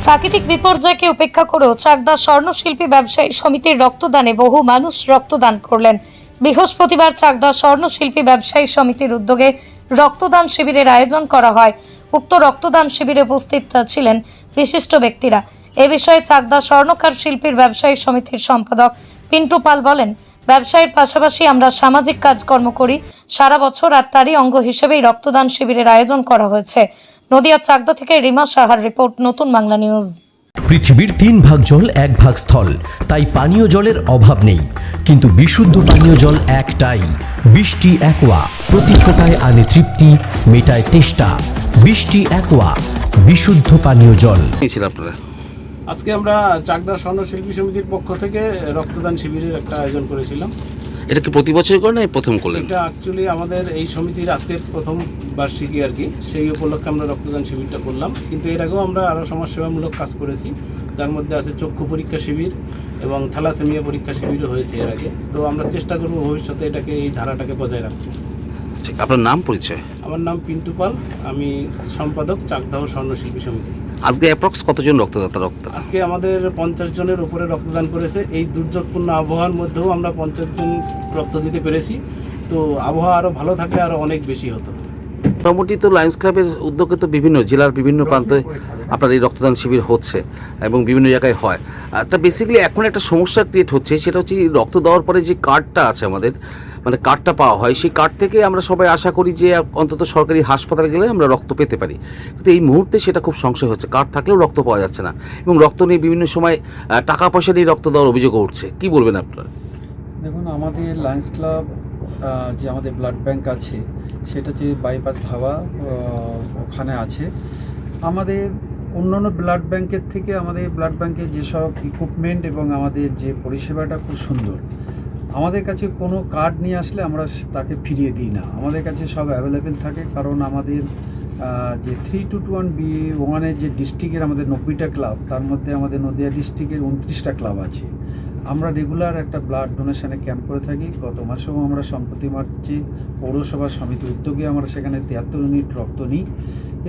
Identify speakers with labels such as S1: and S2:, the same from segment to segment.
S1: প্রাকৃতিক বিপর্যয়কে উপেক্ষা করেও চাকদা স্বর্ণশিল্পী ব্যবসায়ী সমিতির রক্তদানে বহু মানুষ রক্তদান করলেন। বৃহস্পতিবার চাকদা স্বর্ণশিল্পী ব্যবসায়ী সমিতির উদ্যোগে রক্তদান শিবিরের আয়োজন করা হয়। উক্ত রক্তদান শিবিরে উপস্থিত ছিলেন বিশিষ্ট ব্যক্তিরা। এ বিষয়ে চাকদা স্বর্ণকার শিল্পীর ব্যবসায়ী সমিতির সম্পাদক পিন্টু পাল বলেন, ব্যবসায়ের পাশাপাশি আমরা সামাজিক কাজকর্ম করি সারা বছর, আর তারই অঙ্গ হিসেবেই রক্তদান শিবিরের আয়োজন করা হয়েছে। নদিয়ার চাকদা থেকে রিমা সাহার রিপোর্ট, নতুন বাংলা নিউজ।
S2: পৃথিবীর 3 ভাগ জল 1 ভাগ স্থল, তাই পানীয় জলের অভাব নেই। কিন্তু বিশুদ্ধ পানীয় জল একটাই, বৃষ্টি অ্যাকোয়া। প্রতি ফোঁটায় আনে তৃপ্তি, মেটায় তেষ্টা। বৃষ্টি অ্যাকোয়া, বিশুদ্ধ পানীয় জল।
S3: আপনারা
S4: আজকে আমরা চাকদা স্বর্ণশিল্পী সমিতির পক্ষ থেকে রক্তদান শিবিরের একটা আয়োজন করেছিলাম।
S3: এটা কি প্রতি বছর করেন না প্রথম করলেন?
S4: এটা অ্যাকচুয়ালি আমাদের এই সমিতির আজকে প্রথম বার্ষিকী আর কি, সেই উপলক্ষে আমরা রক্তদান শিবিরটা করলাম। কিন্তু এর আগেও আমরা আরও সমাজসেবামূলক কাজ করেছি, তার মধ্যে আছে চক্ষু পরীক্ষা শিবির এবং থ্যালাসেমিয়া পরীক্ষা শিবিরও হয়েছে এর আগে। তো আমরা চেষ্টা করব ভবিষ্যতে এটাকে, এই ধারাটাকে বজায় রাখতে।
S3: আপনার নাম পরিচয়?
S4: আমার নাম পিন্টু পাল, আমি সম্পাদক চাকদা স্বর্ণশিল্পী সমিতি।
S3: আজকে অ্যাপ্রক্স কতজন রক্তদাতা
S4: আজকে আমাদের 50 জনের উপরে রক্তদান করেছে। এই দুর্যোগপূর্ণ আবহাওয়ার মধ্যেও আমরা 50 জন রক্ত দিতে পেরেছি। তো আবহাওয়া আরও ভালো থাকলে আরও অনেক বেশি হতো।
S3: মোটামুটি তো লায়ন্স ক্লাবের উদ্যোগে তো বিভিন্ন জেলার বিভিন্ন প্রান্তে আপনার এই রক্তদান শিবির হচ্ছে এবং বিভিন্ন জায়গায় হয়। তা বেসিক্যালি এখন একটা সমস্যা ক্রিয়েট হচ্ছে, সেটা হচ্ছে রক্ত দেওয়ার পরে যে কার্ডটা আছে আমাদের, মানে কার্ডটা পাওয়া হয়, সেই কার্ড থেকে আমরা সবাই আশা করি যে অন্তত সরকারি হাসপাতালে গেলে আমরা রক্ত পেতে পারি। কিন্তু এই মুহূর্তে সেটা খুব সংশয় হচ্ছে, কার্ড থাকলেও রক্ত পাওয়া যাচ্ছে না এবং রক্ত নিয়ে বিভিন্ন সময় টাকা পয়সা নিয়ে রক্ত দেওয়ার অভিযোগও উঠছে। কি বলবেন আপনারা?
S5: দেখুন, আমাদের লায়ন্স ক্লাব যে আমাদের ব্লাড ব্যাংক আছে, সেটা যে বাইপাস ধাবা ওখানে আছে। আমাদের অন্যান্য ব্লাড ব্যাংকের থেকে আমাদের ব্লাড ব্যাংকের যেসব ইকুইপমেন্ট এবং আমাদের যে পরিষেবাটা খুব সুন্দর। আমাদের কাছে কোনো কার্ড নিয়ে আসলে আমরা তাকে ফিরিয়ে দিই না, আমাদের কাছে সব অ্যাভেলেবেল থাকে। কারণ আমাদের যে 3221B1-এর যে ডিস্ট্রিক্টের আমাদের 90টা ক্লাব, তার মধ্যে আমাদের নদিয়া ডিস্ট্রিক্টের 29টা ক্লাব আছে। আমরা রেগুলার একটা ব্লাড ডোনেশনে ক্যাম্প করে থাকি। গত মাসেও আমরা সম্প্রতি মার্চে পৌরসভা সমিতির উদ্যোগে আমরা সেখানে 73 ইউনিট রক্ত নিই।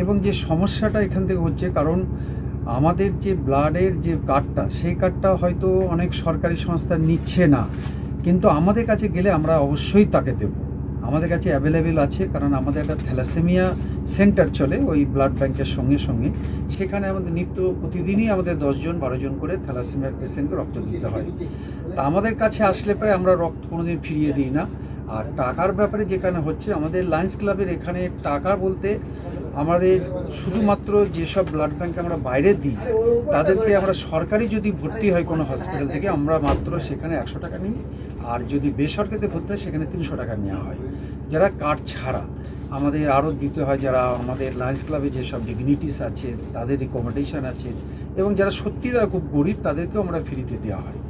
S5: এবং যে সমস্যাটা এখান থেকে হচ্ছে, কারণ আমাদের যে ব্লাডের যে কার্ডটা, সেই কার্ডটা হয়তো অনেক সরকারি সংস্থা নিচ্ছে না, কিন্তু আমাদের কাছে গেলে আমরা অবশ্যই তাকে দেব। আমাদের কাছে অ্যাভেলেবেল আছে, কারণ আমাদের একটা থ্যালাসেমিয়া সেন্টার চলে ওই ব্লাড ব্যাংকের সঙ্গে সঙ্গে। সেখানে আমাদের প্রতিদিনই আমাদের 10 জন 12 জন করে থ্যালাসেমিয়ার পেশেন্টকে রক্ত দিতে হয়। তা আমাদের কাছে আসলে পরে আমরা রক্ত কোনোদিন ফিরিয়ে দিই না। আর টাকার ব্যাপারে যেখানে হচ্ছে, আমাদের লায়ন্স ক্লাবের এখানে টাকা বলতে আমাদের শুধুমাত্র যেসব ব্লাড ব্যাংক আমরা বাইরে দিই, তাদেরকে আমরা সরকারি যদি ভর্তি হয় কোনো হসপিটাল থেকে, আমরা মাত্র সেখানে 100 টাকা নিই। আর যদি বেসরকারিতে ভর্তি হয় সেখানে 300 টাকা নেওয়া হয়। যারা কার্ড ছাড়া আমাদের আরও দিতে হয়, যারা আমাদের লায়ন্স ক্লাবে যেসব ডিগনিটিস আছে, তাদের রিকমেন্ডেশন আছে, এবং যারা সত্যি তারা খুব গরিব, তাদেরকেও আমরা ফ্রিতে দেওয়া হয়।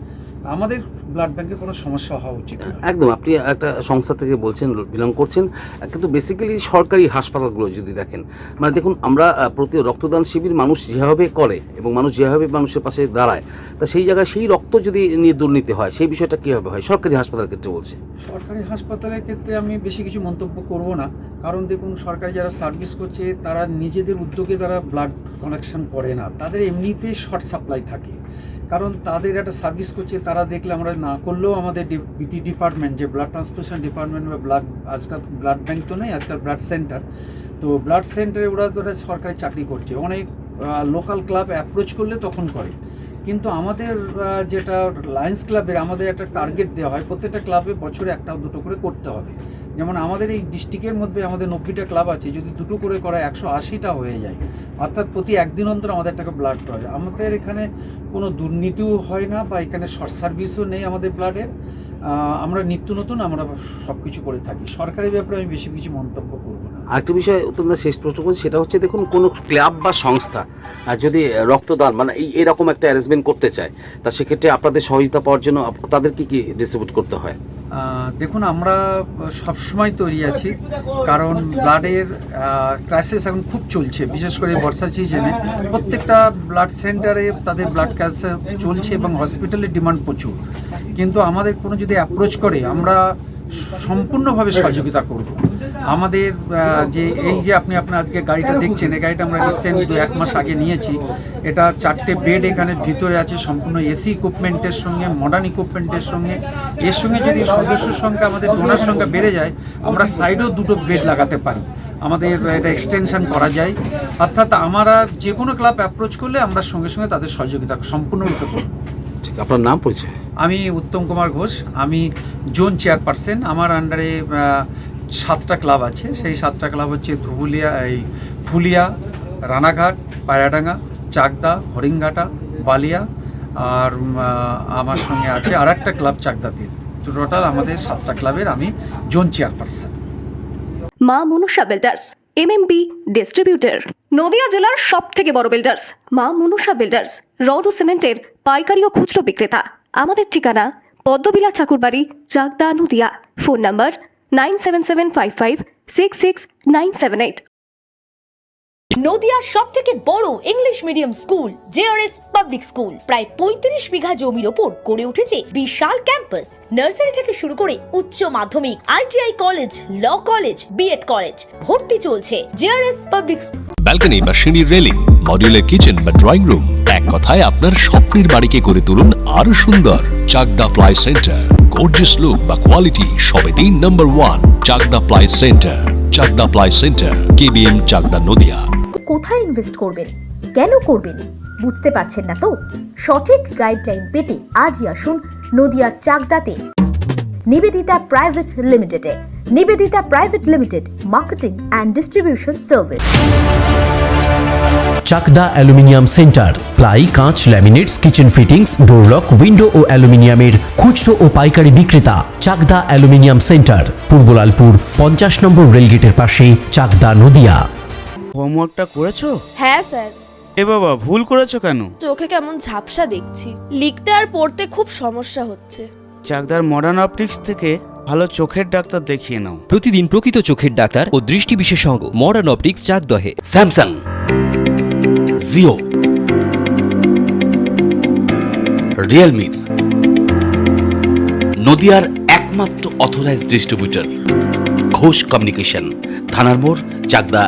S5: আমাদের ব্লাড ব্যাংকে কোনো সমস্যা হওয়া উচিত না।
S3: একদম, আপনি একটা সংস্থা থেকে বলছেন, বিলং করছেন, কিন্তু বেসিক্যালি সরকারি হাসপাতালগুলো যদি দেখেন, মানে দেখুন, আমরা প্রতি রক্তদান শিবির মানুষ যেভাবে করে এবং মানুষ যেভাবে মানুষের পাশে দাঁড়ায়, তা সেই জায়গায় সেই রক্ত যদি নিয়ে দুর্নীতি হয়, সেই বিষয়টা কীভাবে হয় সরকারি হাসপাতালের ক্ষেত্রে বলছে?
S5: সরকারি হাসপাতালের ক্ষেত্রে আমি বেশি কিছু মন্তব্য করব না, কারণ দেখুন, সরকারি যারা সার্ভিস করছে তারা নিজেদের উদ্যোগে তারা ব্লাড কালেকশন করে না, তাদের এমনিতেই শর্ট সাপ্লাই থাকে। কারণ তাদের একটা সার্ভিস করছে, তারা দেখলে আমরা না করলেও আমাদের বিটি ডিপার্টমেন্ট, যে ব্লাড ট্রান্সফিউশন ডিপার্টমেন্ট বা ব্লাড, আজকাল ব্লাড ব্যাংক তো নেই, আজকাল ব্লাড সেন্টার। তো ব্লাড সেন্টারে ওরা সরকারি চাকরি করছে, অনেক লোকাল ক্লাব অ্যাপ্রোচ করলে তখন করে। কিন্তু আমাদের যেটা লায়ন্স ক্লাবের আমাদের একটা টার্গেট দেওয়া হয়, প্রত্যেকটা ক্লাবে বছরে 1-2 করে করতে হবে। যেমন আমাদের এই ডিস্ট্রিক্টের মধ্যে আমাদের 90টা ক্লাব আছে, যদি 2 করে করা 180টা হয়ে যায়, অর্থাৎ প্রতি একদিন অন্তর আমাদের টাকা ব্লাড পাওয়া যায়। আমাদের এখানে কোনো দুর্নীতিও হয় না, বা এখানে শর্ট সার্ভিসও নেই আমাদের ব্লাডের। আমরা নিত্য নতুন আমরা সব কিছু করে থাকি। সরকারি ব্যাপারে আমি বেশি কিছু মন্তব্য করব না।
S3: আরেকটা বিষয় তোমরা শেষ প্রশ্ন করছি, সেটা হচ্ছে দেখুন, কোনো ক্লাব বা সংস্থা যদি রক্তদান মানে এরকম একটা অ্যারেঞ্জমেন্ট করতে চায়, তা সেক্ষেত্রে আপনাদের সহযোগিতা পাওয়ার জন্য তাদেরকে কি ডিস্ট্রিবিউট করতে হয়?
S5: দেখুন, আমরা সবসময় তৈরি আছি, কারণ ব্লাডের ক্রাইসিস এখন খুব চলছে, বিশেষ করে বর্ষা সিজনে প্রত্যেকটা ব্লাড সেন্টারে তাদের ব্লাড ক্রাইসিস চলছে এবং হসপিটালের ডিমান্ড প্রচুর। কিন্তু আমাদের কোনো যদি অ্যাপ্রোচ করে, আমরা সম্পূর্ণভাবে সহযোগিতা করব। আমাদের যে এই যে আপনি আপনার আজকে গাড়িটা দেখছেন, এই গাড়িটা আমরা রিসেন্ট 1 মাস আগে নিয়েছি। এটা 4টে বেড এখানে ভিতরে আছে, সম্পূর্ণ এসি ইকুইপমেন্টের সঙ্গে, মডার্ন ইকুইপমেন্টের সঙ্গে। এর সঙ্গে যদি সদস্যর সংখ্যা, আমাদের ডোনার সংখ্যা বেড়ে যায়, আমরা সাইডেও 2টো বেড লাগাতে পারি। আমাদের এটা এক্সটেনশন করা যায়। অর্থাৎ আমরা যে কোনো ক্লাব অ্যাপ্রোচ করলে আমরা সঙ্গে সঙ্গে তাদের সহযোগিতা সম্পূর্ণরূপে করব।
S3: ঠিক, আপনার নাম পরিচয়?
S5: আমি উত্তম কুমার ঘোষ, আমি জোন চেয়ারপারসন। আমার আন্ডারে 7টা ক্লাব আছে। সেই 7টা ক্লাব হচ্ছে ধুবুলিয়া, এই ফুলিয়া, রানাঘাট, পায়রাডাঙ্গা, চাকদা, হরিঙ্গাটা, বালিয়া, আর আমার সঙ্গে আছে আর একটা ক্লাব চাকদাতে। টোটাল আমাদের 7টা ক্লাবের আমি জোন চেয়ারপারসন।
S6: মা Manusha builders, MMB distributor, Nadia জেলার সব থেকে বড় বিল্ডার্স। মা মনুষা বিল্ডার্স, রড ও সিমেন্টের পাইকারি ও খুচরো বিক্রেতা। আমাদের ঠিকানা পদ্মবিলা ঠাকুরবাড়ি, চাকদা, নদিয়া। Phone number 9775566978।
S7: নদিয়ার সব থেকে বড় English medium school JRS public school, প্রায় 35 বিঘা জমির ওপর গড়ে উঠেছে বিশাল ক্যাম্পাস। নার্সারি থেকে শুরু করে উচ্চ মাধ্যমিক, ITI college, law college, BEd college, ভর্তি চলছে জেআরএস পাবলিক।
S8: ব্যালকনি বা সিঁড়ির রেলিং, মডিউলার কিচেন বা ড্রয়িং রুম, এক কথায় আপনার স্বপ্নের বাড়িকে করে তুলুন আরো সুন্দর। Chakdah ply centre, gorgeous look বা কোয়ালিটি সবে 3 number 1 Chakdah ply centre. Chakdah ply centre, KBM, Chakdah, Nadia.
S9: কোথায় ইনভেস্ট করবেন, কেন করবেন, বুঝতে পারছেন না তো? সঠিক গাইডলাইন পেতে আজই আসুন নদিয়ার চাকদাতে নিবেদিতা প্রাইভেট লিমিটেডে। Nibedita private limited, marketing and distribution service.
S2: Chakdah aluminium centre, ply, কাঁচ, laminates, kitchen fittings, door lock, window ও অ্যালুমিনিয়ামের খুচরো ও পাইকারি বিক্রেতা। Chakdah aluminium centre, Purbalalpur 50 number রেলগেটের পাশে, চাকদা, নদিয়া।
S10: হোমওয়ার্কটা করেছো?
S11: হ্যাঁ স্যার।
S10: এ বাবা, ভুল করেছো কেন?
S11: চোখে কেমন ঝাপসা দেখছি, লিখতে আর পড়তে খুব সমস্যা হচ্ছে।
S10: চাকদার মডার্ন অপটিক্স থেকে ভালো চোখের ডাক্তার দেখিয়ে নাও।
S12: প্রতিদিন প্রকৃত চোখের ডাক্তার ও দৃষ্টি বিশেষজ্ঞ মডার্ন অপটিক্স, চাকদহে।
S3: স্যামসাং, জিও, রিয়েলমি, নদিয়ার একমাত্র অথরাইজড ডিস্ট্রিবিউটর ঘোষ কমিউনিকেশন, থানার মোড়, চাকদা।